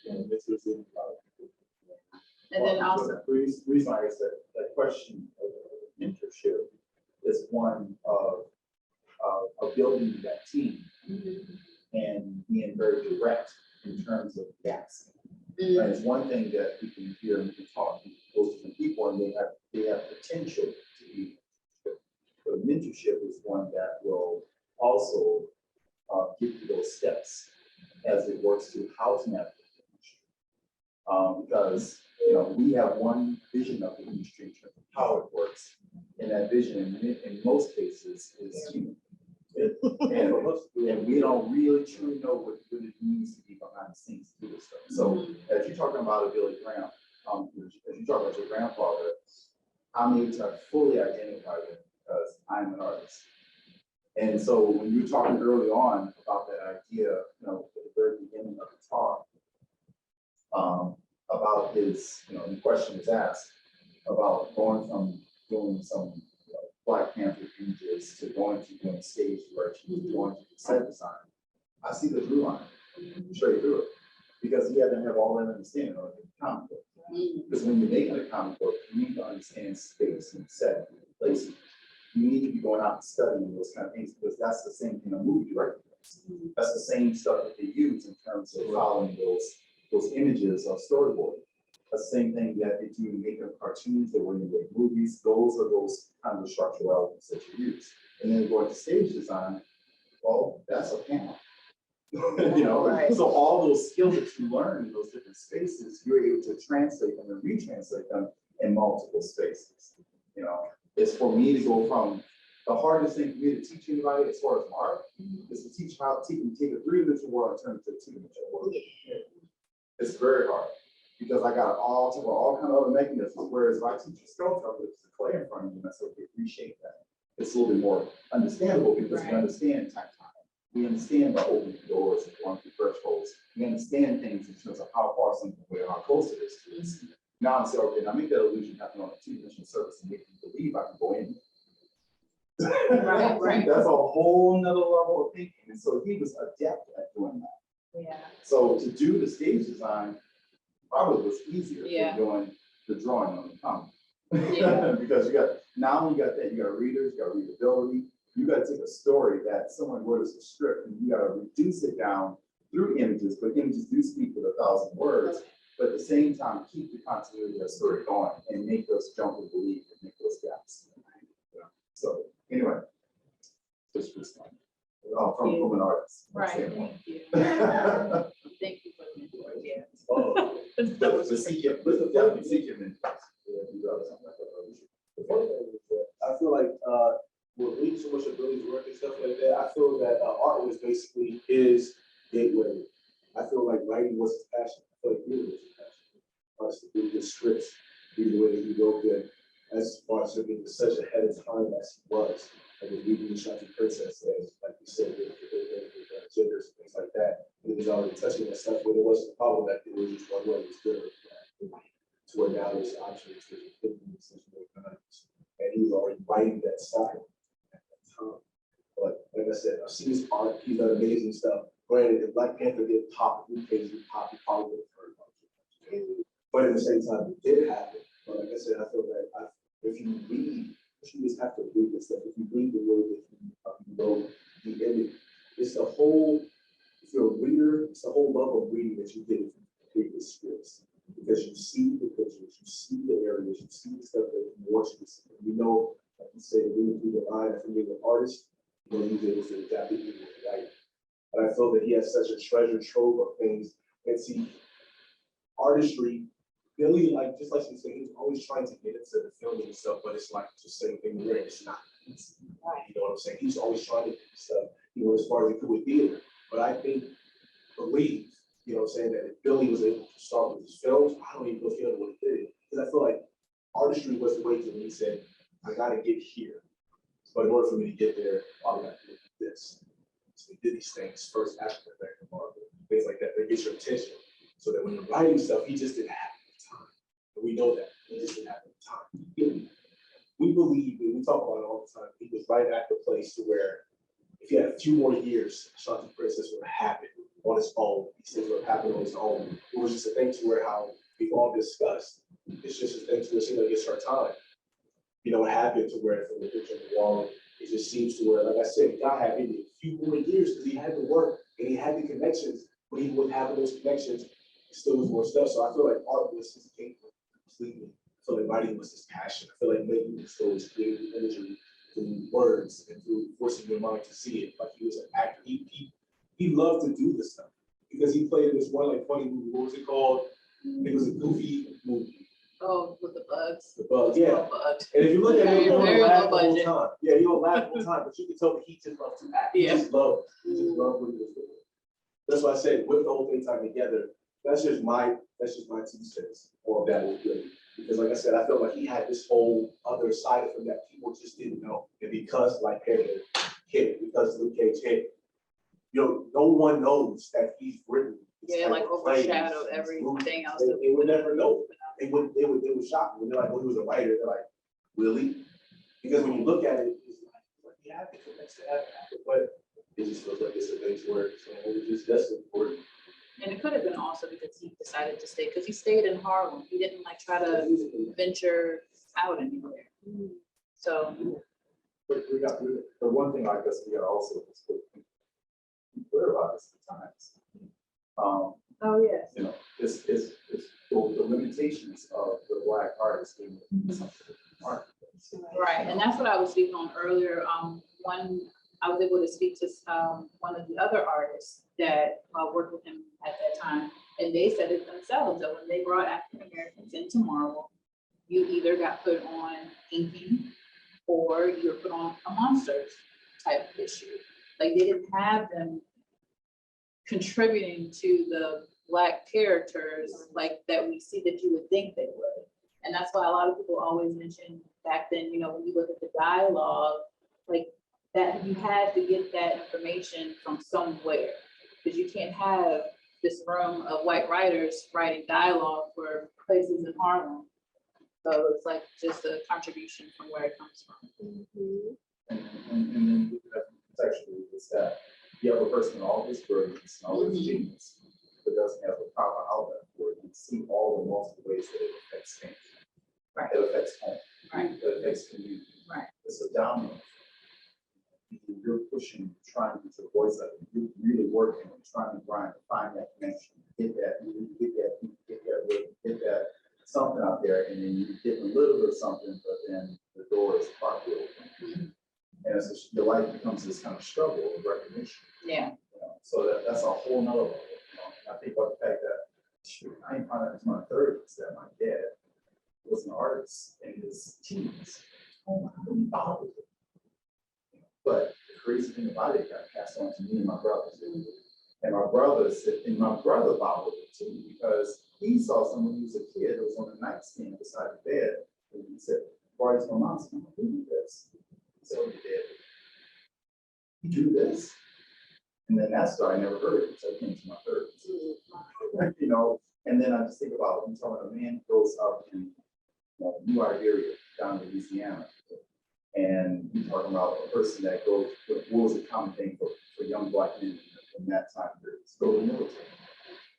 Speaker 6: Mentors in
Speaker 2: And then also,
Speaker 5: The reason I asked that question of mentorship is one of building that team and being very direct in terms of gaps. And it's one thing that we can hear and we can talk to those different people, and they have potential to be. But mentorship is one that will also give you those steps as it works through how to navigate the industry. Because we have one vision of the industry in terms of how it works, and that vision in most cases is human. And we don't really truly know what it means to be behind the scenes to do this stuff. So as you're talking about a Billy Graham, as you talk about your grandfather, I'm able to fully identify with it because I'm an artist. And so when you're talking early on about that idea, at the very beginning of the talk, about his, the question was asked about going from doing some Black Panther images to going to doing stage direction, to going to set design. I see the through line straight through it because he had to have all that understanding of the comic book. Because when you're making a comic book, you need to understand space and set and place. You need to be going out and studying those kind of things, because that's the same thing a movie director does. That's the same stuff that they use in terms of following those images of storyboard. That's the same thing that they do in making cartoons, that when you make movies, those are those kind of structural elements that you use. And then going to stage design, well, that's a panel. You know,
Speaker 1: Right.
Speaker 5: so all those skills that you learn in those different spaces, you're able to translate them and retranslate them in multiple spaces. You know, it's for me to go from the hardest thing for me to teach anybody as far as art is to teach how to take a three-dimensional world and turn it to a two-dimensional world. It's very hard because I got all kind of other mechanisms. Whereas if I teach you sculpture, with the clay in front of you, and I say, okay, reshape that. It's a little bit more understandable because we understand tactile. We understand by opening doors and going through thresholds. We understand things in terms of how far something away, how close it is to us. Now I'm saying, okay, now make that illusion happen on a two-dimensional surface and make you believe I can go in.
Speaker 1: Right.
Speaker 5: That's a whole nother level of thinking. And so he was adept at doing that.
Speaker 4: Yeah.
Speaker 5: So to do the stage design probably was easier
Speaker 2: Yeah.
Speaker 5: than doing the drawing on the comic.
Speaker 2: Yeah.
Speaker 5: Because you got that, you got readers, you got readability. You got to take a story that someone wrote as a script, and you got to reduce it down through images, but images do speak with 1,000 words, but at the same time, keep the continuity of that story going and make us jump and believe and make those gaps. Yeah. So anyway, just fun. From an artist.
Speaker 2: Right,
Speaker 5: standpoint.
Speaker 2: thank you. Thank you for the mentor, yeah.
Speaker 6: Oh,
Speaker 5: But seek him, but definitely seek him in.
Speaker 6: the funny thing is that I feel like, with reading so much of Billy's work and stuff like that, I feel that art was basically his gateway. I feel like writing was his passion. I feel like reading was his passion. Honestly, reading the scripts, reading the way that he wrote them, as far as being such ahead of time as he was. Like with reading the Shanty Princess, as like you said, with genders and things like that. And he was already touching that stuff where there wasn't a problem that it was just one way, it was good or bad. To where now there's options, there's opinions, there's more kinds. And he was already writing that style. But like I said, I've seen his art, he's done amazing stuff. Granted, if Black Panther did pop, we pop, he probably would have heard about it. But at the same time, it did happen. But like I said, I feel that if you read, you just have to read this stuff. If you read the way that you know the image, it's the whole, if you're a reader, it's the whole love of reading that you get from previous scripts. Because you see the pictures, you see the areas, you see the stuff that you want to see. You know, like you said, reading through the eye, if you're an artist, you know, he's able to adapt it into life. And I feel that he has such a treasure trove of things. And see, artistry, Billy, like just like you said, he's always trying to get into the filming and stuff, but it's like the same thing where it's not. You know what I'm saying? He's always trying to do stuff, you know, as far as he could with theater. But I believe, you know what I'm saying, that if Billy was able to start with his films, I don't even know if he would have did it. Because I feel like artistry was the way to me. He said, I gotta get here. But in order for me to get there, I gotta do this. So he did these things first after the Marvel, things like that. That gets your attention. So that when you're writing stuff, he just didn't have the time. And we know that. He just didn't have the time. We believe, and we talk about it all the time, he was right at the place to where if he had a few more years, Shanty Princess would have happened on his own. These things would have happened on his own. It was just a thing to where how we've all discussed. It's just a thing to where she gets her time. You know, what happened to where from the picture on the wall, it just seems to where, like I said, God had maybe a few more years because he had the work and he had the connections, but he wasn't having those connections, still was more stuff. So I feel like art was his gateway completely. I feel like writing was his passion. I feel like making the stories, creating imagery through words and through forcing your mind to see it. Like he was an actor. He loved to do this stuff because he played this one like funny movie. What was it called? It was a goofy movie.
Speaker 2: Oh, with the bugs.
Speaker 6: The Bugs, yeah.
Speaker 2: Bugs.
Speaker 6: And if you look at it, you'll
Speaker 2: Very
Speaker 6: laugh the
Speaker 2: low
Speaker 6: whole
Speaker 2: budget.
Speaker 6: time. Yeah, you'll laugh the whole time, but you can tell that he just loved to act. He
Speaker 2: Yeah.
Speaker 6: just loved what he was doing. That's why I said with the whole thing time together, that's just my 2 cents on that was good. Because like I said, I felt like he had this whole other side of him that people just didn't know. And because like Panther hit, because Luke Cage hit, you know, no one knows that he's written.
Speaker 2: Yeah, like overshadowed everything else.
Speaker 6: They would never know. They would shock me when they're like, oh, he was a writer. They're like, really? Because when you look at it, it's like yeah, it connects to that, but it just feels like it's a thing's work. So we're just destined for it.
Speaker 2: And it could have been also because he decided to stay, because he stayed in Harlem. He didn't like try to venture out anywhere. So,
Speaker 5: But the one thing I guess we got also is be clear about this at times.
Speaker 4: Oh, yes.
Speaker 5: You know, it's the limitations of the Black artist being art.
Speaker 2: right, and that's what I was speaking on earlier. I was able to speak to one of the other artists that worked with him at that time, and they said it themselves that when they brought African Americans into Marvel, you either got put on inking or you were put on a monsters type of issue. Like they didn't have them contributing to the Black characters like that we see that you would think they would. And that's why a lot of people always mention back then, you know, when you look at the dialogue, like that you had to get that information from somewhere, because you can't have this room of white writers writing dialogue for places in Harlem. So it's like just a contribution from where it comes from.
Speaker 5: And then contextually is that you have a person with all this brilliance and all this genius, but doesn't have a proper outlet for it and see all the multiple ways that it affects things.
Speaker 2: Right.
Speaker 5: It affects home.
Speaker 2: Right.
Speaker 5: It affects community.
Speaker 2: Right.
Speaker 5: It's a domino. You're pushing, trying to get your voice up. You're really working and trying to grind to find that connection, get that something out there, and then you get a little bit of something, but then the door is partly open. And it's your life becomes this kind of struggle of recognition.
Speaker 2: Yeah.
Speaker 5: You know? So that's a whole nother level. You know? And I think about the fact that shoot, I ain't found out until my 30s that my dad was an artist in his teens. Oh my God. But the crazy thing about it got passed on to me and my brothers. And my brother said, and my brother followed it too, because he saw someone who was a kid who was on the nightstand beside the bed. And he said, "Why is my mom saying, who did this?" He said, "Oh, you did. You do this?" And then that story I never heard it until I came to my 30s. You know, and then I just think about when a man goes up in New Iberia down in Louisiana, and you're talking about a person that goes, what was a common thing for young Black men in that time period? Go to the military.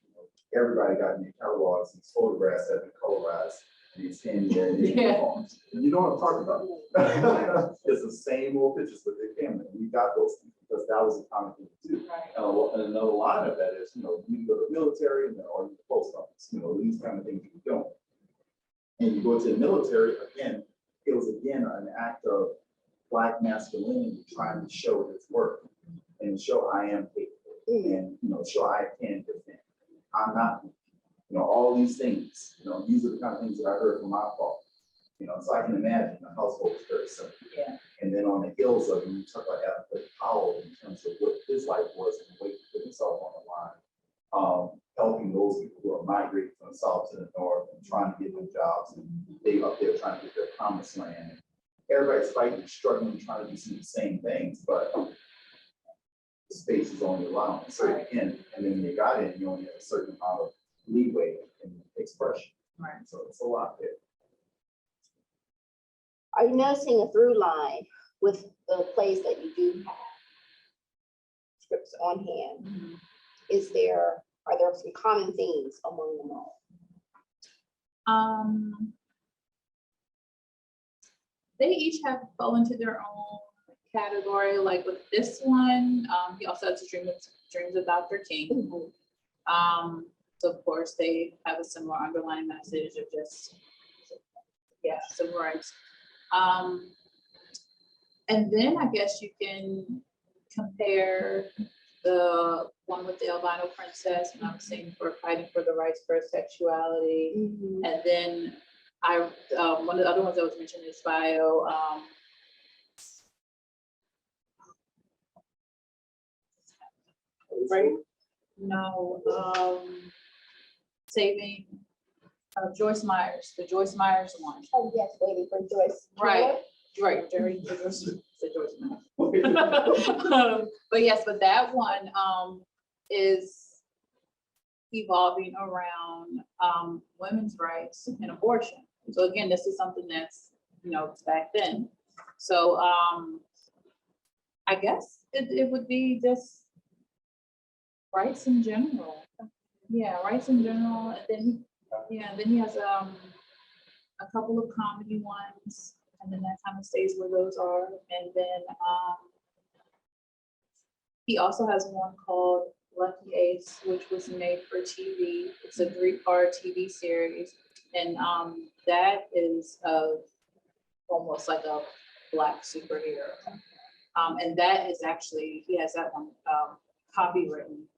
Speaker 5: You know, everybody got in their catalogs, these photographs that have been colorized, and they stand there in their uniforms. And you know what I'm talking about. It's the same old pictures with their family. And we got those things because that was a common thing to do.
Speaker 2: Right.
Speaker 5: And another line of that is, you know, you go to the military and then, or the post office, you know, these kind of things you don't. And you go to the military, again, it was again an act of Black masculinity trying to show his work and show I am capable and, you know, show I can defend. I'm not, you know, all these things, you know, these are the kind of things that I heard from my father, you know, so I can imagine the household is very simple.
Speaker 2: Yeah.
Speaker 5: And then on the heels of it, you talk about athletic power in terms of what his life was and the way he put himself on the line. Helping those people who are migrating from the south to the north and trying to get their jobs, and they up there trying to get their promised land. And everybody's fighting, struggling, trying to do some of the same things, but the space is only allowing a certain end. And then when you got in, you only have a certain amount of leeway in expression.
Speaker 2: Right.
Speaker 5: So it's a lot there.
Speaker 1: Are you noticing a through line with the plays that you do have scripts on hand? Are there some common themes among them all?
Speaker 2: They each have fall into their own category. Like with this one, he also has dreams of Dr. King. So of course they have a similar underlying message of just, civil rights. And then I guess you can compare the one with the albino princess, and I was saying for fighting for the rights for sexuality. And then one of the other ones that was mentioned is bio. Right? No, saving Joyce Myers, the Joyce Myers one.
Speaker 1: Oh, yes, waiting for Joyce.
Speaker 2: Right. Right, Jerry, Joyce Myers. But that one is evolving around women's rights and abortion. So again, this is something that's, you know, back then. So I guess it would be just rights in general. Yeah, writes in general, and then, yeah, then he has a couple of comedy ones, and then that kind of stays where those are. And then he also has one called Lucky Ace, which was made for TV. It's a 3-part TV series, and that is of almost like a Black superhero. And that is actually, he has that one copywritten.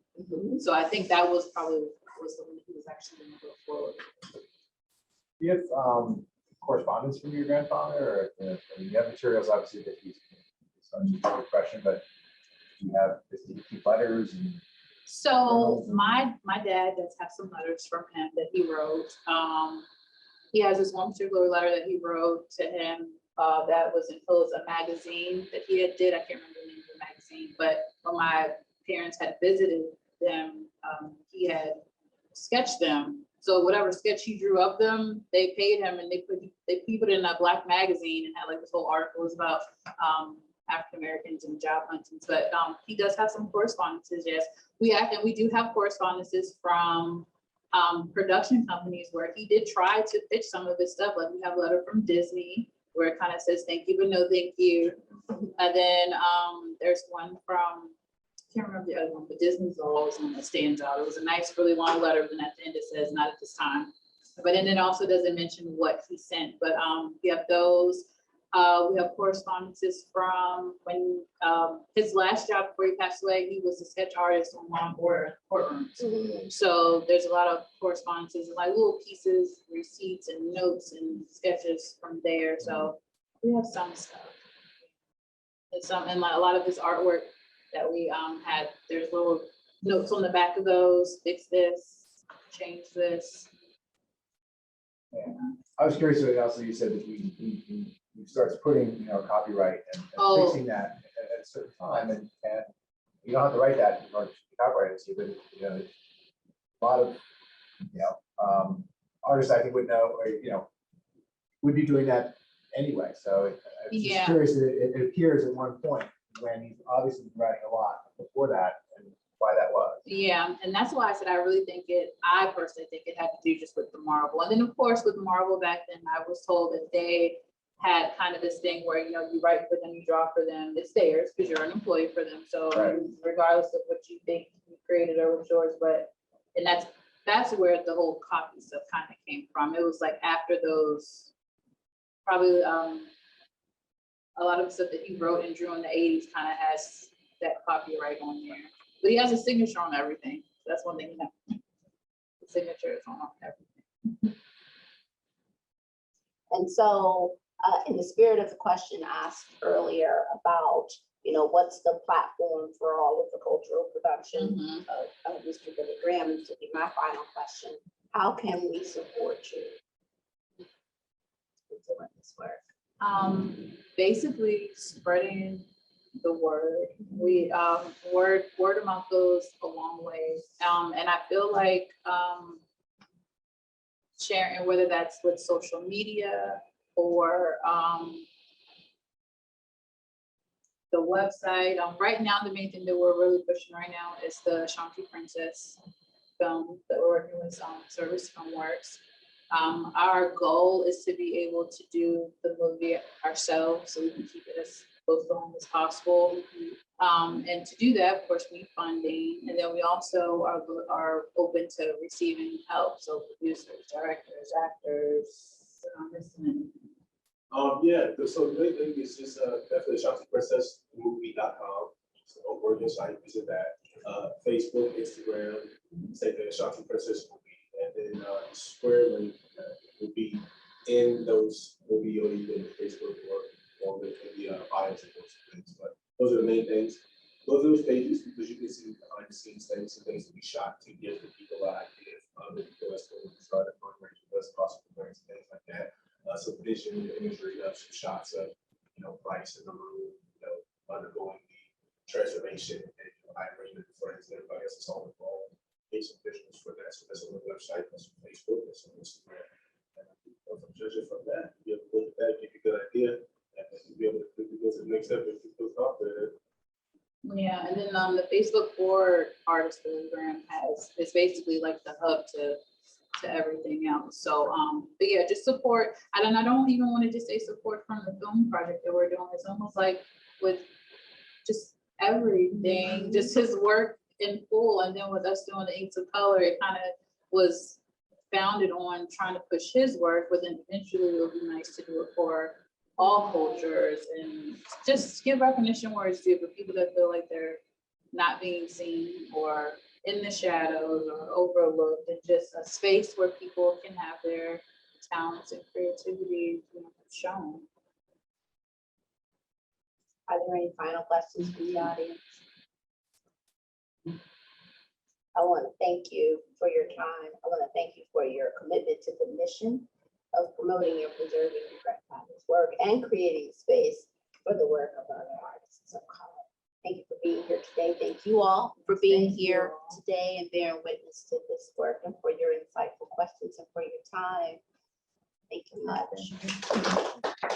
Speaker 2: So I think that was probably was the one that he was actually going to go forward.
Speaker 7: Do you have correspondence from your grandfather, or I mean, you have materials obviously that he's a question, but do you have did he keep letters and
Speaker 2: So my dad does have some letters from him that he wrote. He has this one particular letter that he wrote to him that was enclosed a magazine that he had did. I can't remember the name of the magazine, but when my parents had visited them, he had sketched them. So whatever sketch he drew of them, they paid him, and they put it in a Black magazine and had like this whole article was about African Americans and job hunting. But he does have some correspondences. Yes, we do have correspondences from production companies where he did try to pitch some of his stuff. Like we have a letter from Disney where it kind of says thank you but no thank you. And then there's one from, I can't remember the other one, but Disney's always one that stands out. It was a nice, really long letter, but at the end it says not at this time. But then it also doesn't mention what he sent. But we have those. We have correspondences from when his last job before he passed away, he was a sketch artist on Law and Order courtrooms. So there's a lot of correspondences and like little pieces, receipts and notes and sketches from there. So we have some stuff. And like a lot of his artwork that we had, there's little notes on the back of those, fix this, change this.
Speaker 7: yeah. I was curious, also you said that he starts putting, copyright and
Speaker 2: Oh.
Speaker 7: fixing that at a certain time, and you don't have to write that in order to copyright it, but a lot of artists I think would know, or would be doing that anyway. So I'm just
Speaker 2: Yeah.
Speaker 7: curious. It appears at one point when he's obviously been writing a lot before that, and why that was.
Speaker 2: Yeah, and that's why I said I personally think it had to do just with the Marvel. And then of course with Marvel back then, I was told that they had kind of this thing where, you write for them, you draw for them, it's theirs because you're an employee for them. So
Speaker 7: Right.
Speaker 2: regardless of what you think you created or was yours, and that's where the whole copy stuff kind of came from. It was like after those, probably a lot of the stuff that he wrote and drew in the 80s kind of has that copyright on there. But he has a signature on everything. So that's one thing, the signature is on everything.
Speaker 1: And so, in the spirit of the question asked earlier about, what's the platform for all of the cultural production of Mr. Billy Graham, this will be my final question. How can we support you in doing this work?
Speaker 2: Basically spreading the word. We word of mouth goes a long way. And I feel like sharing, whether that's with social media or the website. Right now, the main thing that we're really pushing right now is the Shanti Princess film that we're working with Service Film Works. Our goal is to be able to do the movie ourselves so we can keep it as close to home as possible. And to do that, of course, we need funding. And then we also are open to receiving help. So producers, directors, actors.
Speaker 6: So the main thing is just definitely ShantiPrincessMovie.com. So we're just like visit that. Facebook, Instagram, same thing, Shanti Princess Movie, and then Square link will be in those movie or even Facebook or in the bios and those things. But those are the main things. Go through those pages because you can see behind the scenes things and things to be shot to give the people an idea of the people that's going to try to fundraise the best possible things like that. Some vision, imagery of some shots of, Bryce in the room, undergoing the transformation and Irene and friends and everybody else is all involved. Get some visuals for that. So that's on the website, that's on Facebook, that's on Instagram. And from judging from that, you'll be able to look at that, give you a good idea, and then you'll be able to quickly go to the next step if you feel confident.
Speaker 2: Yeah, and then the Facebook for Artist Program is basically like the hub to everything else. So but yeah, just support. I don't even want to just say support from the film project that we're doing. It's almost like with just everything, just his work in full, and then with us doing the Inks of Color, it kind of was founded on trying to push his work, but then eventually it would be nice to do it for all cultures and just give recognition where it's due for people that feel like they're not being seen or in the shadows or overlooked, and just a space where people can have their talents and creativity, shown.
Speaker 1: Are there any final questions from the audience? I want to thank you for your time. I want to thank you for your commitment to the mission of promoting and preserving your grandfather's work and creating space for the work of other artists of color. Thank you for being here today. Thank you all for being
Speaker 3: Thank you
Speaker 1: here
Speaker 3: all.
Speaker 1: today and bearing witness to this work and for your insightful questions and for your time. Thank you much.